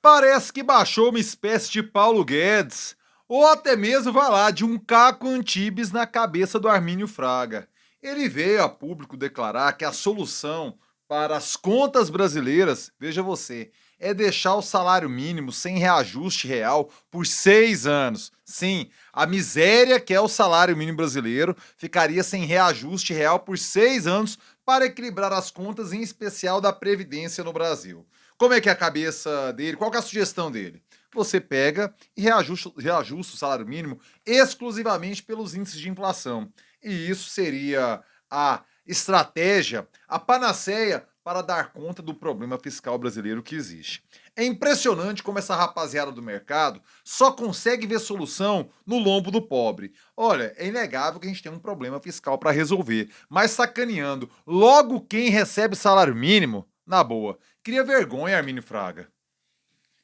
Parece que baixou uma espécie de Paulo Guedes, ou até mesmo, vai lá, de um Caco Antibes na cabeça do Armínio Fraga. Ele veio a público declarar que a solução para as contas brasileiras, veja você, é deixar o salário mínimo sem reajuste real por 6 anos. Sim, a miséria que é o salário mínimo brasileiro ficaria sem reajuste real por 6 anos para equilibrar as contas, em especial da Previdência no Brasil. Como é que é a cabeça dele? Qual que é a sugestão dele? Você pega e reajusta o salário mínimo exclusivamente pelos índices de inflação. E isso seria a estratégia, a panaceia para dar conta do problema fiscal brasileiro que existe. É impressionante como essa rapaziada do mercado só consegue ver solução no lombo do pobre. Olha, é inegável que a gente tem um problema fiscal para resolver, mas sacaneando logo quem recebe salário mínimo, na boa. Cria vergonha, Armínio Fraga.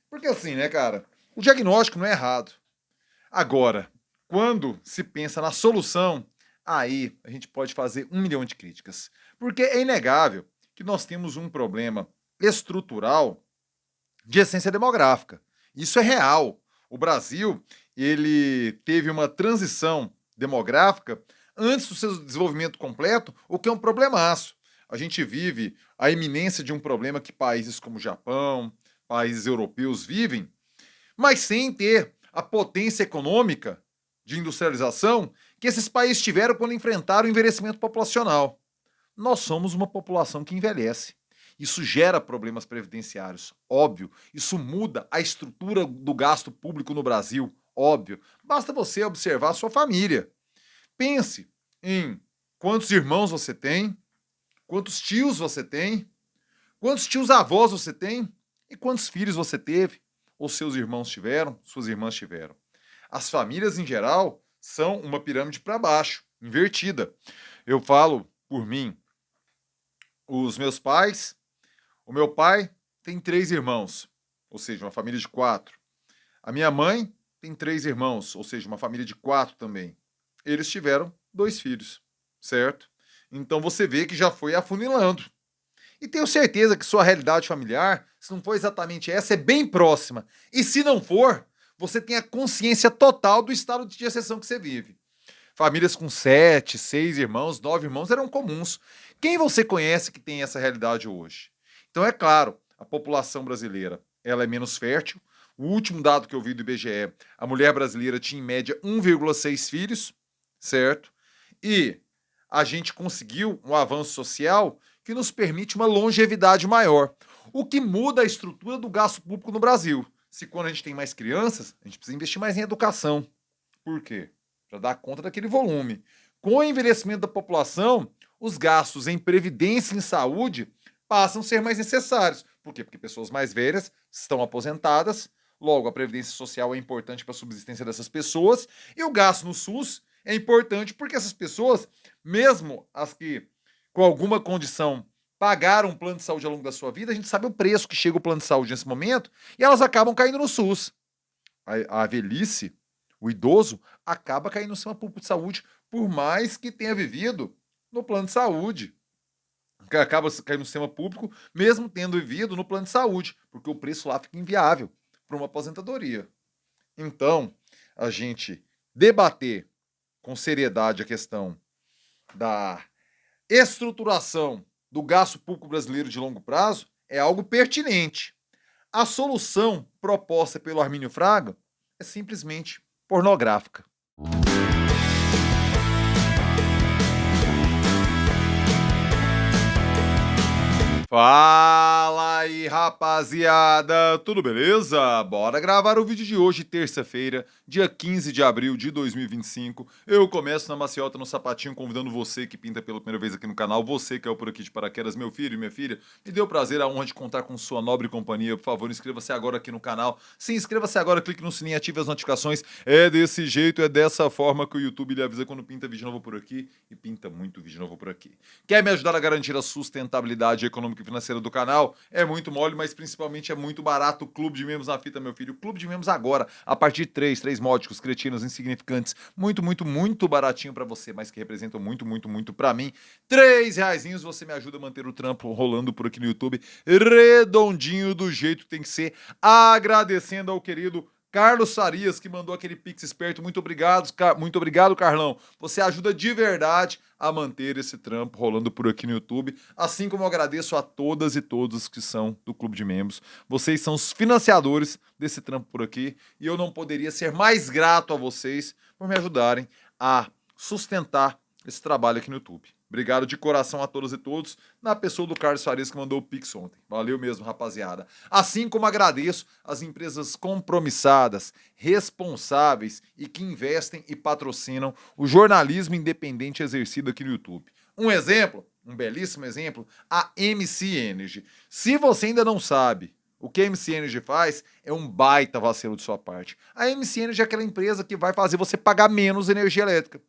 Porque assim, né, cara? O diagnóstico não é errado. Agora, quando se pensa na solução, aí a gente pode fazer 1 milhão de críticas. Porque é inegável que nós temos um problema estrutural de essência demográfica. Isso é real. O Brasil, ele teve uma transição demográfica antes do seu desenvolvimento completo, o que é um problemaço. A gente vive a iminência de um problema que países como o Japão, países europeus vivem, mas sem ter a potência econômica de industrialização que esses países tiveram quando enfrentaram o envelhecimento populacional. Nós somos uma população que envelhece. Isso gera problemas previdenciários, óbvio. Isso muda a estrutura do gasto público no Brasil, óbvio. Basta você observar a sua família. Pense em quantos irmãos você tem, quantos tios você tem, quantos tios avós você tem e quantos filhos você teve, ou seus irmãos tiveram, suas irmãs tiveram. As famílias, em geral, são uma pirâmide para baixo, invertida. Eu falo por mim, os meus pais, o meu pai tem 3 irmãos, ou seja, uma família de 4. A minha mãe tem 3 irmãos, ou seja, uma família de 4 também. Eles tiveram 2 filhos, certo? Então você vê que já foi afunilando. E tenho certeza que sua realidade familiar, se não for exatamente essa, é bem próxima. E se não for, você tem a consciência total do estado de exceção que você vive. Famílias com 7, 6 irmãos, 9 irmãos eram comuns. Quem você conhece que tem essa realidade hoje? Então é claro, a população brasileira, ela é menos fértil. O último dado que eu vi do IBGE, a mulher brasileira tinha em média 1,6 filhos, certo? E a gente conseguiu um avanço social que nos permite uma longevidade maior, o que muda a estrutura do gasto público no Brasil. Se quando a gente tem mais crianças, a gente precisa investir mais em educação. Por quê? Para dar conta daquele volume. Com o envelhecimento da população, os gastos em previdência e em saúde passam a ser mais necessários. Por quê? Porque pessoas mais velhas estão aposentadas, logo a previdência social é importante para a subsistência dessas pessoas, e o gasto no SUS é importante porque essas pessoas, mesmo as que com alguma condição pagaram um plano de saúde ao longo da sua vida, a gente sabe o preço que chega o plano de saúde nesse momento, e elas acabam caindo no SUS. A velhice, o idoso, acaba caindo no sistema público de saúde, por mais que tenha vivido no plano de saúde. Acaba caindo no sistema público, mesmo tendo vivido no plano de saúde, porque o preço lá fica inviável para uma aposentadoria. Então, a gente debater com seriedade a questão da estruturação do gasto público brasileiro de longo prazo é algo pertinente. A solução proposta pelo Armínio Fraga é simplesmente pornográfica. Fala aí, rapaziada, tudo beleza? Bora gravar o vídeo de hoje, terça-feira, dia 15 de abril de 2025. Eu começo na maciota, no sapatinho, convidando você que pinta pela primeira vez aqui no canal, você que é o Por Aqui de Paraquedas, meu filho e minha filha, me deu o prazer, a honra de contar com sua nobre companhia. Por favor, inscreva-se agora aqui no canal. Se inscreva-se agora, clique no sininho, ative as notificações. É desse jeito, é dessa forma que o YouTube lhe avisa quando pinta vídeo novo por aqui, e pinta muito vídeo novo por aqui. Quer me ajudar a garantir a sustentabilidade econômica e financeira do canal? É muito mole, mas principalmente é muito barato. O Clube de Membros na fita, meu filho. O Clube de Membros agora, a partir de três módicos, cretinos, insignificantes, muito, muito, muito baratinho pra você, mas que representam muito, muito, muito pra mim. R$ 3 você me ajuda a manter o trampo rolando por aqui no YouTube, redondinho do jeito que tem que ser. Agradecendo ao querido Carlos Farias, que mandou aquele pix esperto. Muito obrigado, Carlão. Você ajuda de verdade a manter esse trampo rolando por aqui no YouTube. Assim como eu agradeço a todas e todos que são do Clube de Membros. Vocês são os financiadores desse trampo por aqui. E eu não poderia ser mais grato a vocês por me ajudarem a sustentar esse trabalho aqui no YouTube. Obrigado de coração a todas e todos, na pessoa do Carlos Farias que mandou o Pix ontem. Valeu mesmo, rapaziada. Assim como agradeço as empresas compromissadas, responsáveis e que investem e patrocinam o jornalismo independente exercido aqui no YouTube. Um exemplo, um belíssimo exemplo, a MC Energy. Se você ainda não sabe o que a MC Energy faz, é um baita vacilo de sua parte. A MC Energy é aquela empresa que vai fazer você pagar menos energia elétrica,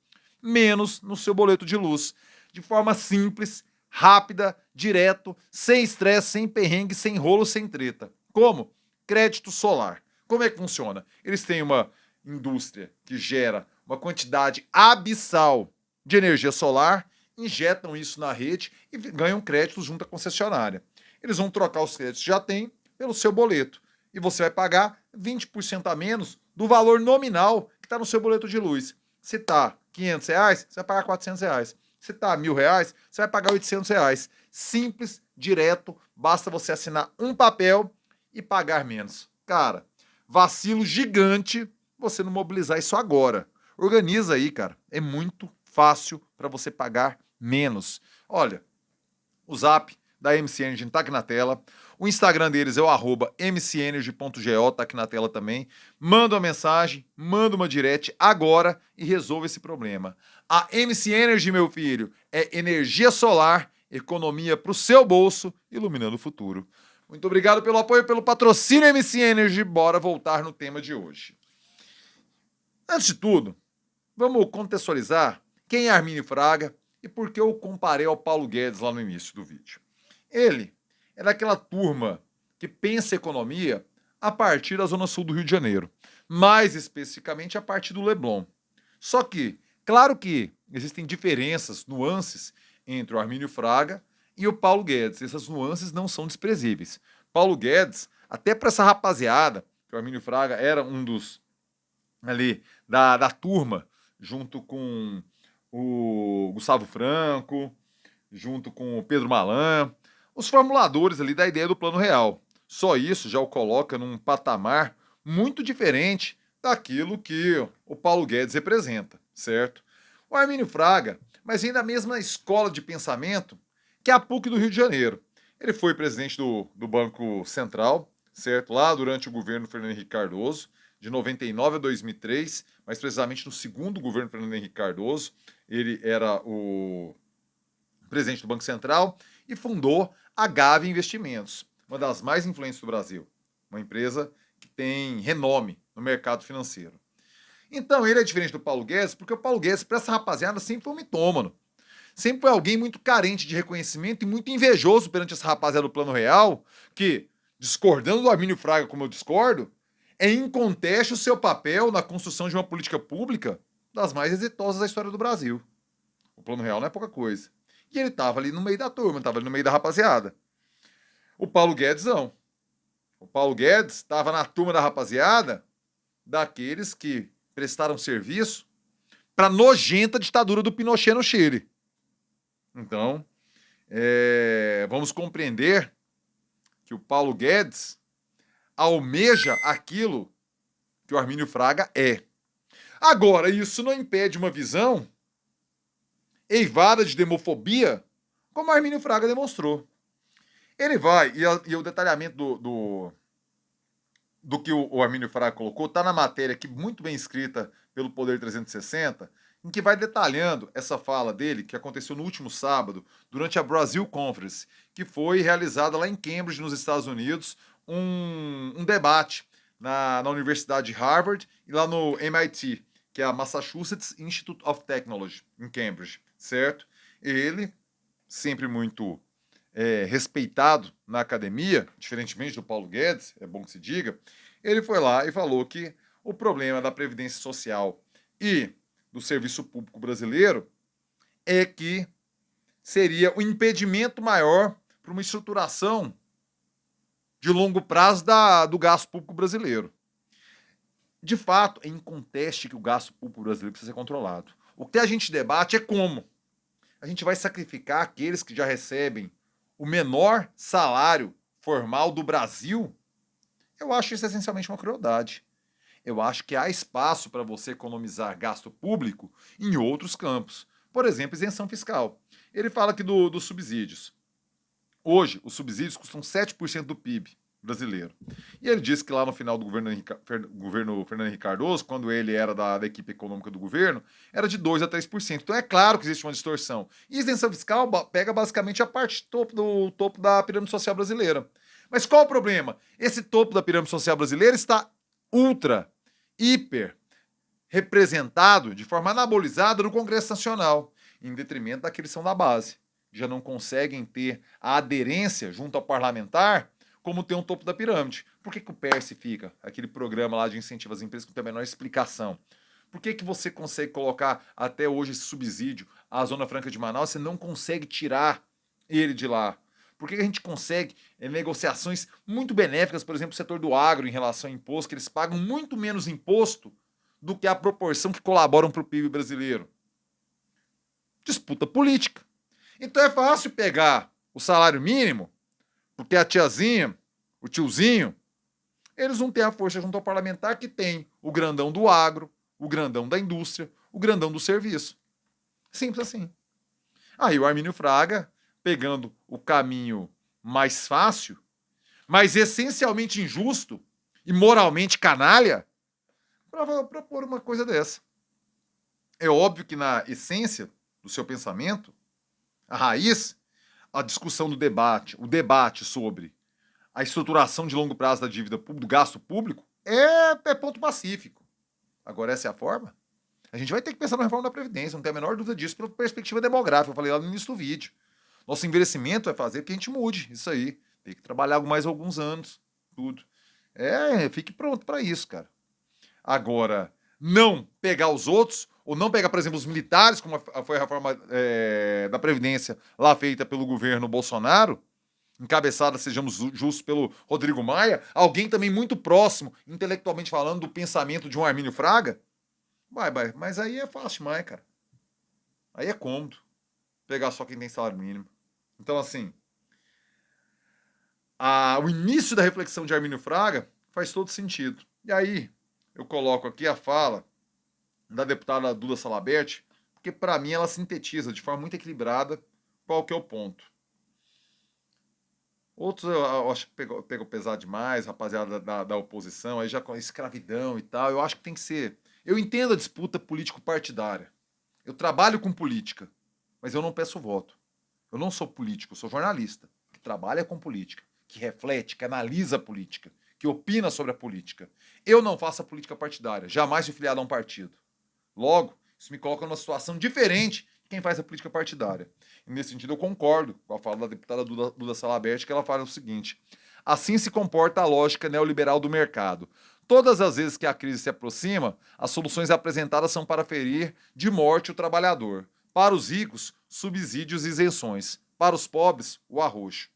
menos no seu boleto de luz, de forma simples, rápida, direto, sem estresse, sem perrengue, sem rolo, sem treta. Como? Crédito solar. Como é que funciona? Eles têm uma indústria que gera uma quantidade abissal de energia solar, injetam isso na rede e ganham créditos junto à concessionária. Eles vão trocar os créditos que já tem pelo seu boleto. E você vai pagar 20% a menos do valor nominal que está no seu boleto de luz. Se está R$ 500, você vai pagar R$ 400. Se tá R$ 1.000, você vai pagar R$ 800. Simples, direto, basta você assinar um papel e pagar menos. Cara, vacilo gigante você não mobilizar isso agora. Organiza aí, cara. É muito fácil para você pagar menos. Olha, o Zap da MC Energy tá aqui na tela. O Instagram deles é o @mcenergy.go, tá aqui na tela também. Manda uma mensagem, manda uma direct agora e resolva esse problema. A MC Energy, meu filho, é energia solar, economia pro seu bolso, iluminando o futuro. Muito obrigado pelo apoio, pelo patrocínio MC Energy. Bora voltar no tema de hoje. Antes de tudo, vamos contextualizar quem é Armínio Fraga e por que eu comparei ao Paulo Guedes lá no início do vídeo. Ele é daquela turma que pensa economia a partir da Zona Sul do Rio de Janeiro, mais especificamente a partir do Leblon. Só que, claro que existem diferenças, nuances entre o Armínio Fraga e o Paulo Guedes. Essas nuances não são desprezíveis. Paulo Guedes, até para essa rapaziada, que o Armínio Fraga era um dos ali da turma, junto com o Gustavo Franco, junto com o Pedro Malan, os formuladores ali da ideia do Plano Real. Só isso já o coloca num patamar muito diferente daquilo que o Paulo Guedes representa, certo? O Armínio Fraga, mas vem da mesma escola de pensamento que a PUC do Rio de Janeiro. Ele foi presidente do Banco Central, certo? Lá durante o governo Fernando Henrique Cardoso, de 99 a 2003, mas precisamente no segundo governo Fernando Henrique Cardoso. Ele era o presidente do Banco Central e fundou a Gávea Investimentos, uma das mais influentes do Brasil, uma empresa que tem renome no mercado financeiro. Então ele é diferente do Paulo Guedes, porque o Paulo Guedes, para essa rapaziada, sempre foi um mitômano. Sempre foi alguém muito carente de reconhecimento e muito invejoso perante essa rapaziada do Plano Real, que, discordando do Armínio Fraga como eu discordo, é inconteste o seu papel na construção de uma política pública das mais exitosas da história do Brasil. O Plano Real não é pouca coisa. E ele estava ali no meio da turma, estava ali no meio da rapaziada. O Paulo Guedes não. O Paulo Guedes estava na turma da rapaziada daqueles que prestaram serviço para a nojenta ditadura do Pinochet no Chile. Então, vamos compreender que o Paulo Guedes almeja aquilo que o Armínio Fraga é. Agora, isso não impede uma visão eivada de demofobia, como Armínio Fraga demonstrou. Ele vai, e o detalhamento do que o Armínio Fraga colocou, está na matéria aqui, muito bem escrita pelo Poder 360, em que vai detalhando essa fala dele, que aconteceu no último sábado, durante a Brasil Conference, que foi realizada lá em Cambridge, nos Estados Unidos, um debate na Universidade de Harvard e lá no MIT, que é a Massachusetts Institute of Technology, em Cambridge, certo? Ele, sempre muito respeitado na academia, diferentemente do Paulo Guedes, é bom que se diga, ele foi lá e falou que o problema da Previdência Social e do serviço público brasileiro é que seria o impedimento maior para uma estruturação de longo prazo do gasto público brasileiro. De fato, é inconteste que o gasto público brasileiro precisa ser controlado. O que a gente debate é como a gente vai sacrificar aqueles que já recebem o menor salário formal do Brasil. Eu acho isso essencialmente uma crueldade. Eu acho que há espaço para você economizar gasto público em outros campos. Por exemplo, isenção fiscal. Ele fala aqui dos subsídios. Hoje, os subsídios custam 7% do PIB brasileiro. E ele disse que lá no final do governo Fernando Henrique Cardoso, quando ele era da equipe econômica do governo, era de 2% a 3%. Então é claro que existe uma distorção. E isenção fiscal pega basicamente a parte do topo da pirâmide social brasileira. Mas qual o problema? Esse topo da pirâmide social brasileira está ultra, hiper representado de forma anabolizada no Congresso Nacional, em detrimento daqueles que são da base. Já não conseguem ter a aderência junto ao parlamentar como tem um topo da pirâmide. Por que o PERSE fica? Aquele programa lá de incentivo às empresas que não tem a menor explicação. Por que você consegue colocar até hoje esse subsídio à Zona Franca de Manaus e você não consegue tirar ele de lá? Por que a gente consegue negociações muito benéficas, por exemplo, o setor do agro em relação ao imposto, que eles pagam muito menos imposto do que a proporção que colaboram para o PIB brasileiro? Disputa política. Então é fácil pegar o salário mínimo, porque a tiazinha, o tiozinho, eles não têm a força junto ao parlamentar que tem o grandão do agro, o grandão da indústria, o grandão do serviço. Simples assim. Aí o Armínio Fraga, pegando o caminho mais fácil, mas essencialmente injusto e moralmente canalha, para propor uma coisa dessa. É óbvio que na essência do seu pensamento, a raiz, a discussão do debate, o debate sobre a estruturação de longo prazo da dívida pública, do gasto público, é ponto pacífico. Agora, essa é a forma? A gente vai ter que pensar na reforma da Previdência, não tem a menor dúvida disso, pela perspectiva demográfica. Eu falei lá no início do vídeo. Nosso envelhecimento vai fazer que a gente mude isso aí. Tem que trabalhar mais alguns anos, tudo. Fique pronto para isso, cara. Agora, não pegar os outros, ou não pegar, por exemplo, os militares, como foi a reforma da Previdência lá feita pelo governo Bolsonaro, encabeçada, sejamos justos, pelo Rodrigo Maia, alguém também muito próximo, intelectualmente falando, do pensamento de um Armínio Fraga. Vai, mas aí é fácil demais, cara. Aí é cômodo pegar só quem tem salário mínimo. Então, assim, o início da reflexão de Armínio Fraga faz todo sentido. E aí, eu coloco aqui a fala da deputada Duda Salabert, porque para mim ela sintetiza de forma muito equilibrada qual que é o ponto. Outros eu acho que pegou pesado demais, rapaziada da oposição, aí já com escravidão e tal. Eu acho que tem que ser. Eu entendo a disputa político-partidária. Eu trabalho com política, mas eu não peço voto. Eu não sou político, eu sou jornalista, que trabalha com política, que reflete, que analisa a política, que opina sobre a política. Eu não faço a política partidária, jamais fui filiado a um partido. Logo, isso me coloca numa situação diferente de quem faz a política partidária. E nesse sentido, eu concordo com a fala da deputada Duda Salabert, que ela fala o seguinte: assim se comporta a lógica neoliberal do mercado. Todas as vezes que a crise se aproxima, as soluções apresentadas são para ferir de morte o trabalhador. Para os ricos, subsídios e isenções. Para os pobres, o arroxo.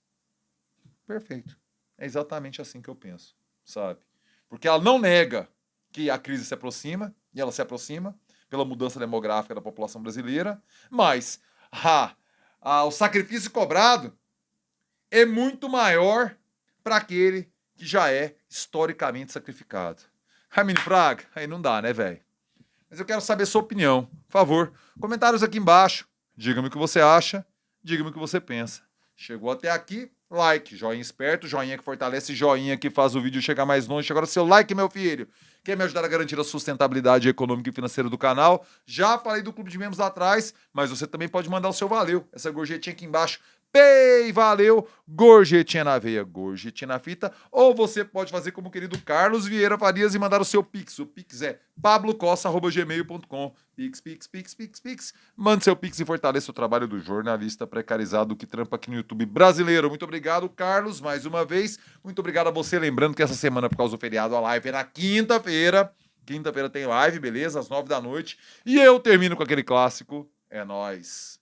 Perfeito. É exatamente assim que eu penso, sabe? Porque ela não nega que a crise se aproxima, e ela se aproxima pela mudança demográfica da população brasileira, mas o sacrifício cobrado é muito maior para aquele que já é historicamente sacrificado. Armínio Fraga, aí não dá, né, velho? Mas eu quero saber sua opinião. Por favor, comentários aqui embaixo. Diga-me o que você acha, diga-me o que você pensa. Chegou até aqui, like, joinha esperto, joinha que fortalece, joinha que faz o vídeo chegar mais longe. Agora seu like, meu filho. Quer me ajudar a garantir a sustentabilidade econômica e financeira do canal? Já falei do clube de membros lá atrás, mas você também pode mandar o seu valeu. Essa gorjetinha aqui embaixo Pay, valeu, gorjetinha na veia, gorjetinha na fita, ou você pode fazer como o querido Carlos Vieira Farias e mandar o seu Pix. O Pix é pablocossa@gmail.com. Pix. Mande seu Pix e fortaleça o trabalho do jornalista precarizado que trampa aqui no YouTube brasileiro. Muito obrigado, Carlos, mais uma vez. Muito obrigado a você. Lembrando que essa semana, por causa do feriado, a live é na quinta-feira. Quinta-feira tem live, beleza? Às 9 da noite. E eu termino com aquele clássico. É nóis.